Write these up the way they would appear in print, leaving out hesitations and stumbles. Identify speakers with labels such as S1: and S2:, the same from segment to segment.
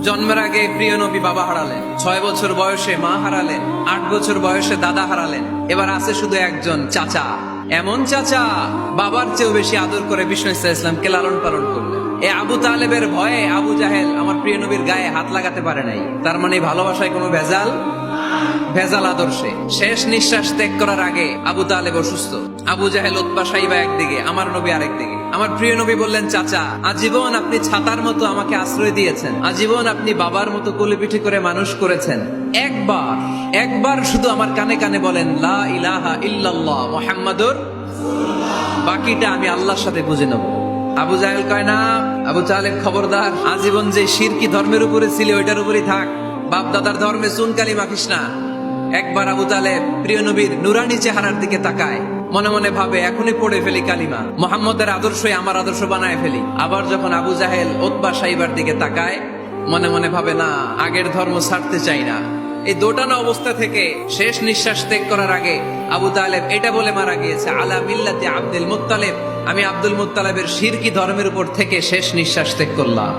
S1: জন্মের আগে প্রিয় নবী বাবা হারালেন, 6 বছর বয়সে মা হারালেন, 8 বছর বয়সে দাদা হারালেন, এবার আছে শুধু একজন চাচা। এমন চাচা বাবার চেয়েও বেশি আদর করে বিষ্ণু ইসলামকে লালন পালন করলেন। এ আবু তালেবের ভয়ে আবু জাহেল আমার প্রিয় নবীর গায়ে হাত লাগাতে পারে নাই। তার মানে ভালোবাসায় কোনো ভেজাল আদর্শে। শেষ নিঃশ্বাস ত্যাগ করার আগে আবু তালেব অসুস্থ, আবু জাহেল উতবা সাইবা একদিকে, আমার নবী আরেকদিকে। আমার প্রিয় নবী বললেন, চাচা আজীবন আপনি ছাতার মতো আমাকে আশ্রয় দিয়েছেন, আজীবন আপনি বাবার মতো কোলেপিঠে করে মানুষ করেছেন, একবার শুধু আমার কানে কানে বলেন লা ইলাহা ইল্লাল্লাহ মুহাম্মাদুর, বাকিটা আমি আল্লাহর সাথে বুঝে নেব। আবু জাহেল কয় না, আবু তালেব খবরদার, আজীবন যে শিরকি ধর্মের উপরে ছিল ওইটার উপরেই থাক, বাপ দাদার ধর্মে চুন কালি মাখিস না। একবার আবু তালেব প্রিয় নবীর নুরানি চেহারার দিকে তাকায়, মনে মনে ভাবে এখনই পড়ে ফেলি কালিমা, মোহাম্মদের আদর্শই আমার আদর্শ বানায় ফেলি। আবার যখন আবু জাহেল উতবা সাইবার দিকে তাকায়, মনে মনে ভাবে না, আগের ধর্ম ছাড়তে চাই না। এই দোটানা অবস্থা থেকে শেষ নিঃশ্বাস ত্যাগ করার আগে আবু তালেব এটা বলে মারা গিয়েছে, আলা মিল্লাতি আব্দুল মুত্তালিব, আমি আব্দুল মুত্তালিবের শিরকি ধর্মের উপর থেকে শেষ নিঃশ্বাস ত্যাগ করলাম।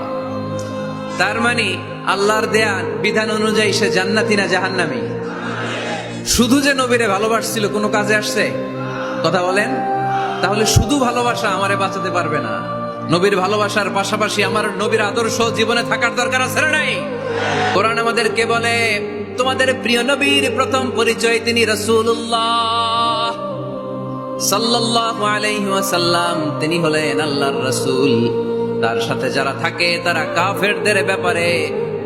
S1: তার মানে আল্লাহর দেয়া বিধান অনুযায়ী সে জান্নাতি না জাহান্নামী? শুধু যে নবীরে ভালোবাসছিল কোনো কাজে আসছে? কথা বলেন। তাহলে শুধু ভালোবাসা আমারে বাঁচাতে পারবে না। নবীর ভালোবাসার পাশাপাশি আমার নবীর আদর্শ জীবনে থাকার দরকার আছে না নাই? কোরআন আমাদেরকে বলে, তোমাদের প্রিয় নবীর প্রথম পরিচয় তিনি রাসূলুল্লাহ সাল্লাল্লাহু আলাইহি ওয়াসাল্লাম, তিনি হলেন আল্লাহর রাসূল। তার সাথে যারা থাকে তারা কাফেরদের ব্যাপারে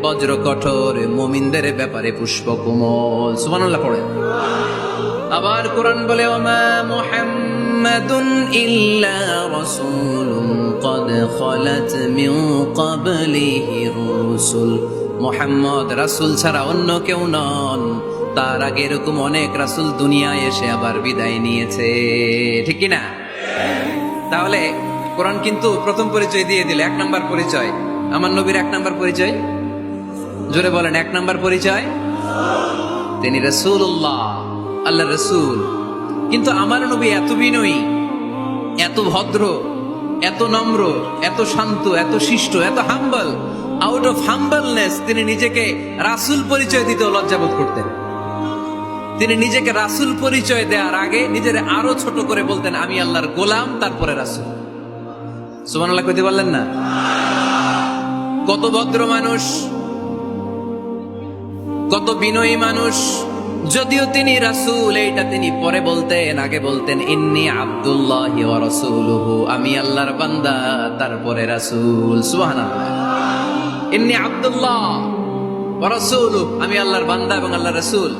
S1: বজ্র কঠোর, মুমিনদের ব্যাপারে পুষ্পকোমল। সুবহানাল্লাহ পড়েন। আবার কোরআন বলে, ওমা মুহাম্মাদুন ইল্লা রাসূলুন ক্বাদ খালাত মিন ক্বাবলিহির রুসুল, মুহাম্মদ রাসূল ছাড়া অন্য কেউ নন, তার আগে এরকম অনেক রাসূল দুনিয়ায় এসে আবার বিদায় নিয়েছে। ঠিক কি না? তাহলে কোরআন কিন্তু প্রথম পরিচয় দিয়ে দিল, 1 নম্বর পরিচয় আমার নবীর। 1 নম্বর পরিচয়, জোরে বলেন, 1 নম্বর পরিচয় তিনি রাসূলুল্লাহ, আল্লাহর রাসূল। কিন্তু আমার নবী এত বিনয়ী, এত ভদ্র, এত নম্র, এত শান্ত, এত শিষ্ট, এত হাম্বল। আউট অফ হাম্বলনেস তিনি নিজেকে রাসূল পরিচয় দিতে লজ্জাবোধ করতেন। তিনি নিজেকে রাসূল পরিচয় দেওয়ার আগে নিজের আরো ছোট করে বলতেন, আমি আল্লাহর গোলাম, তারপরে রাসূল। সুবহানাল্লাহ কইতে পারলেন না? কত ভদ্র মানুষ, কত বিনয়ী মানুষ। যদিও তিনি রাসূল, এইটা তিনি পরে বলতেন, আগে বলতেন ইন্নী আব্দুল্লাহি ওয়া রাসূলুহু, আমি আল্লাহর বান্দা, তারপরে রাসূল। সুবহানাল্লাহ। ইন্নী আব্দুল্লাহ ওয়া রাসূলুহু, আমি আল্লাহর বান্দা এবং আল্লাহর রাসূল।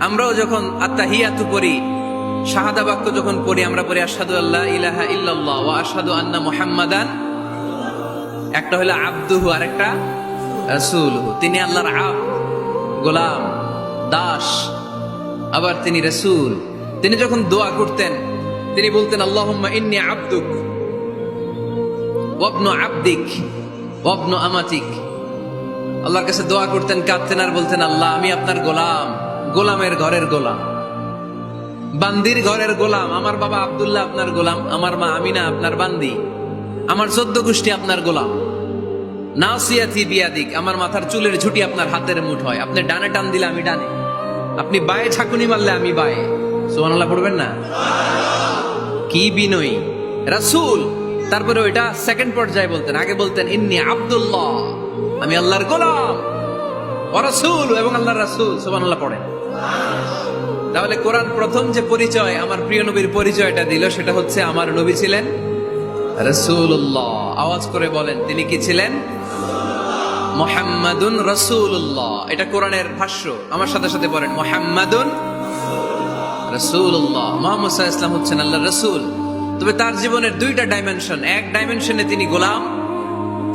S1: আমরাও যখন আত্তাহিয়াতু পড়ি, শাহাদা বাক্য যখন পড়ি, আমরা পড়ি আশহাদু আল্লা ইলাহা ইল্লাল্লাহ ওয়া আশহাদু আন্না মুহাম্মাদান। একটা হলো আব্দুহু আর একটা রাসূলুহু। তিনি আল্লাহর আব্দ, গোলাম, দাস, আবার তিনি রাসূল। তিনি যখন দোয়া করতেন তিনি বলতেন, আল্লাহুম্মা ইন্নী আবদুক ওয়া ইবনু আবদিক ওয়া ইবনু আমাতিক। আল্লাহর কাছে দোয়া করতেন, কাঁদতেন আর বলতেন, আল্লাহ আমি আপনার গোলাম, গোলামের ঘরের গোলাম, বান্দির ঘরের গোলাম। আমার বাবা আব্দুল্লাহ আপনার গোলাম, আমার মা আমিনা আপনার বান্দি, আমার 14 গোষ্ঠী আপনার গোলাম। নাসিয়াতি বিয়াদিক, আমার মাথার চুলের ঝুঁটি আপনার হাতের মুঠোয়, আপনি ডানে টান দিলে আমি ডানে, আপনি বায়ে ঝাঁকুনি মারলে আমি বায়ে। সুবহানাল্লাহ পড়বেন না? কি বিনয়ী রাসূল। তারপরে ওইটা সেকেন্ড পর্যায়ে বলতেন, আগে বলতেন ইন্নী আব্দুল্লাহ, আমি আল্লাহর গোলাম, ওয়া রাসূল, এবং আল্লাহর রাসূল। সুবহানাল্লাহ পড়েন। তাহলে কোরআন প্রথম যে পরিচয় আমার প্রিয় নবীর পরিচয়টা দিল, সেটা হচ্ছে আমার নবী ছিলেন রাসূলুল্লাহ। আওয়াজ করে বলেন, তিনি কি ছিলেন? মুহাম্মাদুন রাসূলুল্লাহ। এটা কোরআনের ভাষ্য। আমার সাথে সাথে বলেন, মুহাম্মাদুন রাসূলুল্লাহ। মুহাম্মদ সাল্লাল্লাহু আলাইহি ওয়াসাল্লাম হচ্ছেন আল্লাহর রাসূল। তবে তার জীবনের 2টা ডাইমেনশন। এক ডাইমেনশনে তিনি গোলাম,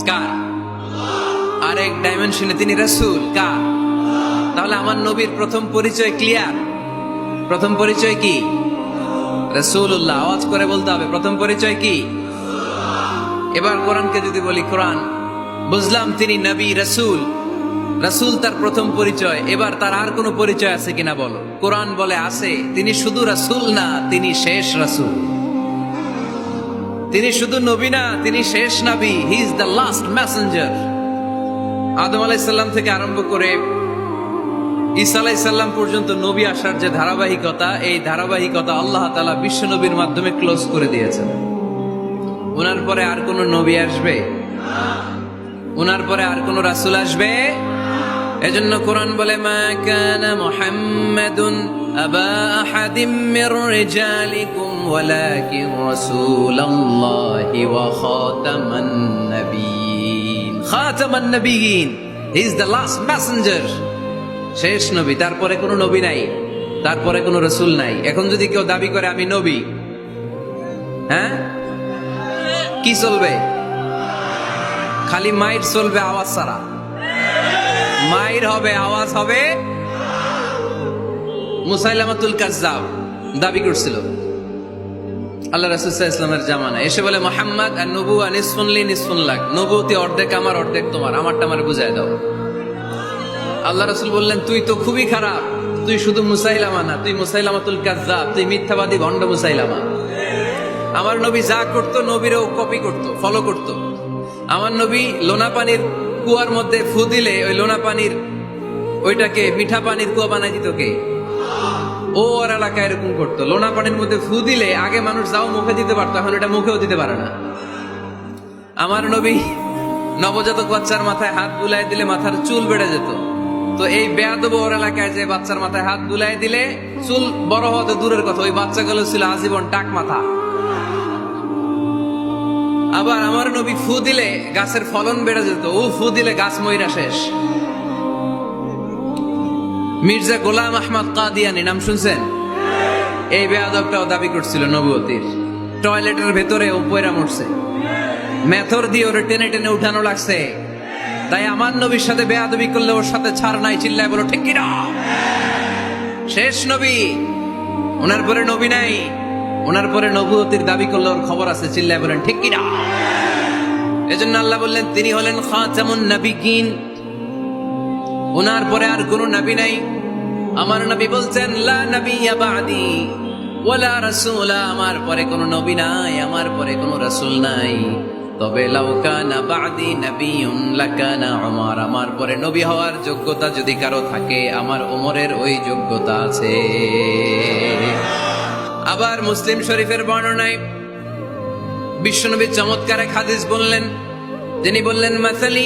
S1: কার? আর এক ডাইমেনশনে তিনি রাসূল, কার? তাহলে আমার নবীর প্রথম পরিচয় ক্লিয়ার। প্রথম পরিচয় কি? রাসূলুল্লাহ। আওয়াজ করে বলতে হবে, প্রথম পরিচয় কি? এবার কোরআনকে যদি বলি, কোরআন বুঝলাম তিনি নবী, রাসূল, রাসূল তার প্রথম পরিচয়। এবার তার আর কোনো পরিচয় আছে কিনা বলো? কোরআন বলে আছে। তিনি শুধু রাসূল না, তিনি শেষ রাসূল। তিনি শুধু নবী না, তিনি শেষ নবী। He is the last messenger. আদম আলাইহিসসালাম থেকে আরম্ভ করে ঈসা আলাইহিসসালাম পর্যন্ত নবী আসার যে ধারাবাহিকতা, এই ধারাবাহিকতা আল্লাহ তাআলা বিশ্ব নবীর মাধ্যমে ক্লোজ করে দিয়েছেন। ওনার পরে আর কোন নবী আসবে? ওনার পরে আর কোন রাসূল আসবে? এজন্য কোরআন বলে, মা কানা মুহাম্মাদুন আবা আহাদিম মির রিজালিকুম ওয়ালাকিন রাসূলুল্লাহি ওয়া খাতামান নাবিয়্যিন। খাতামান নাবিয়্যিন, he is the last messenger, শেষ নবী। তারপরে কোনো নবী নাই, তারপরে কোনো রাসূল নাই। এখন যদি কেউ দাবি করে আমি নবী, হ্যাঁ, কি চলবে? খালি মাইর চলবে, আওয়াজ ছাড়া। মাইর হবে, আওয়াজ হবে। মুসাইলামাতুল কাজ্জাব দাবি করছিল আল্লাহ রাসূল সাল্লাল্লাহু আলাইহি ওয়াসাল্লামের জামানায়, এসে বলে, মুহাম্মদ আর নবুয়া নিসফুন লি নিসফুন লাক, নবুয়তি অর্ধেক আমার অর্ধেক তোমার, আমারটা আমারে বুঝায় দাও। আল্লাহ রাসূল বললেন, তুই তো খুবই খারাপ, তুই শুধু মুসাইলামা না, তুই মুসাইলামাতুল কাজ্জাব, তুই মিথ্যাবাদী ভণ্ড মুসাইলামা। আমার নবী যা করতো নবীরও কপি করতো, ফলো করতো। আমার নবী লোনা পানির কুয়ার মধ্যে ফু দিলে ওই লোনা পানির ওইটাকে মিঠা পানির কুয়া বানাই দিত কে? ও ওর এলাকায় এরকম করতো। লোনা পানির মধ্যে ফু দিলে আগে মানুষ যাও মুখে দিতে পারতো, এখন এটা মুখেও দিতে পারে না। আমার নবী নবজাতক বাচ্চার মাথায় হাত বুলাই দিলে মাথার চুল বেড়ে যেত। তো এই বেয়াদব ওর এলাকায় যে বাচ্চার মাথায় হাত বুলাই দিলে চুল বড় হওয়া তো দূরের কথা, ওই বাচ্চাগুলো ছিল আজীবন টাক মাথা। আবার আমার নবী ফু দিলে গাছের ফলন বেড়ে যেত, ও ফু দিলে গাছ মইরা শেষ। মির্জা গোলাম আহমদ কাদিয়ানি নাম শুনছেন? এই বেয়াদবটাও দাবি করছিল নবুয়তির। টয়লেটের ভেতরে ও পয়রা মরছে, মেথর দিয়ে ওরে টেনে টেনে উঠানো লাগছে। তাই আমার নবীর সাথে বেয়াদবি করলে ওর সাথে ছাড় নাই, চিল্লায় বলো ঠিক কিনা? শেষ নবী, ওনার পরে নবী নাই। ওনার পরে নবুয়তির দাবি করলে ওর খবর আছে, চিল্লায় বলেন ঠিক কিনা? এজন্য আল্লাহ বললেন তিনি হলেন খাতামুন নাবিয়্যিন, ওনার পরে আর কোন নবী নাই। আমার নবী বলছেন, লা নাবিয়্যা বা'দি ওয়ালা রাসূলা, আমার পরে কোন নবী নাই, আমার পরে কোন রাসূল নাই। তবে লাউ কানা বা'দি নাবিয়্যুন লাকানা উমর, আমার পরে নবী হওয়ার যোগ্যতা যদি কারো থাকে, আমার ওমরের ওই যোগ্যতা আছে। আবার মুসলিম শরীফের বর্ণনায় বিশ্বনবী চমৎকার এক হাদিস বললেন, যিনি বললেন, মাসালি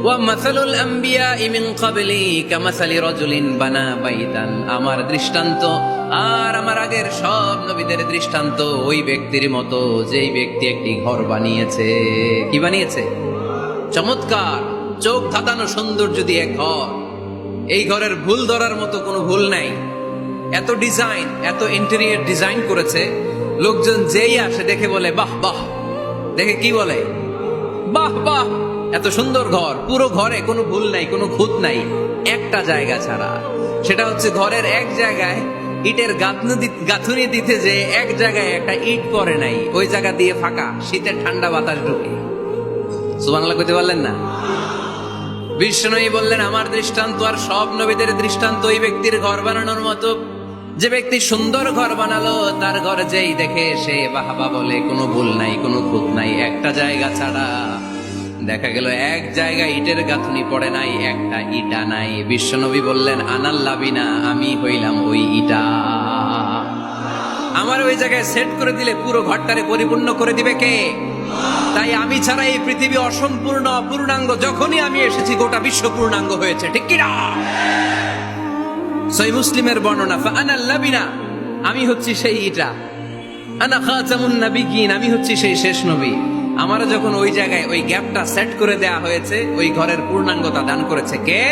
S1: ওয়া মাসালুল আম্বিয়া মিন ক্বাবলি কামাসালি রাজুলিন বানা বাইতান, আমার দৃষ্টান্ত আর আমার আগের সব নবীদের দৃষ্টান্ত ওই ব্যক্তির মতো, যেই ব্যক্তি একটি ঘর বানিয়েছে। কি বানিয়েছে? চমৎকার, চোখ ধাঁধানো সৌন্দর্য দিয়ে ঘর। এই ঘরের ভুল ধরার মতো কোনো ভুল নাই। এত ডিজাইন, এত ইন্টেরিয়র ডিজাইন করেছে, লোকজন যেই আসে দেখে বলে বাহ বাহ। দেখে কি বলে? বাহ বাহ, এত সুন্দর ঘর। পুরো ঘরে কোনো ভুল নাই, কোনো খুঁত নাই, একটা জায়গা ছাড়া। সেটা হচ্ছে ঘরের এক জায়গায় ইটের গাঁথুনি দিতে যে এক জায়গায় একটা ইট করে নাই, ওই জায়গা দিয়ে ফাঁকা, শীতের ঠান্ডা বাতাস ঢুকে। সুবহানাল্লাহ কইতে পারলেন না? বিশ্বনবী বললেন, আমার দৃষ্টান্ত আর সব নবীদের দৃষ্টান্ত ওই ব্যক্তির ঘর বানানোর মতো, যে ব্যক্তি সুন্দর ঘর বানালো, তার ঘর যেই দেখে সে বাহবা বলে, কোনো ভুল নাই, কোনো খুঁত নাই, একটা জায়গা ছাড়া। দেখা গেল এক জায়গায় ইটের গাঁথুনি পড়ে নাই, একটা ইটা নাই। বিশ্বনবী বললেন, আনাল লাবিনা, আমি হইলাম ওই ইটা। আমার ওই জায়গায় সেট করে দিলে পুরো ঘরটারে পরিপূর্ণ করে দিবে কে? তাই আমি ছাড়া এই পৃথিবী অসম্পূর্ণ, অপূর্ণাঙ্গ। যখনই আমি এসেছি গোটা বিশ্ব পূর্ণাঙ্গ হয়েছে, ঠিক কিনা? সহিহ মুসলিমের বর্ণনা, ফাআনাল লাবিনা, আমি হচ্ছি সেই ইটা, আনা খাতামুন নাবিয়্যিন, আমি হচ্ছি সেই শেষ নবী। আমারও যখন ওই জায়গায় ওই গ্যাপটা সেট করে দেয়া হয়েছে, ওই ঘরের পূর্ণাঙ্গতা দান করেছে কে?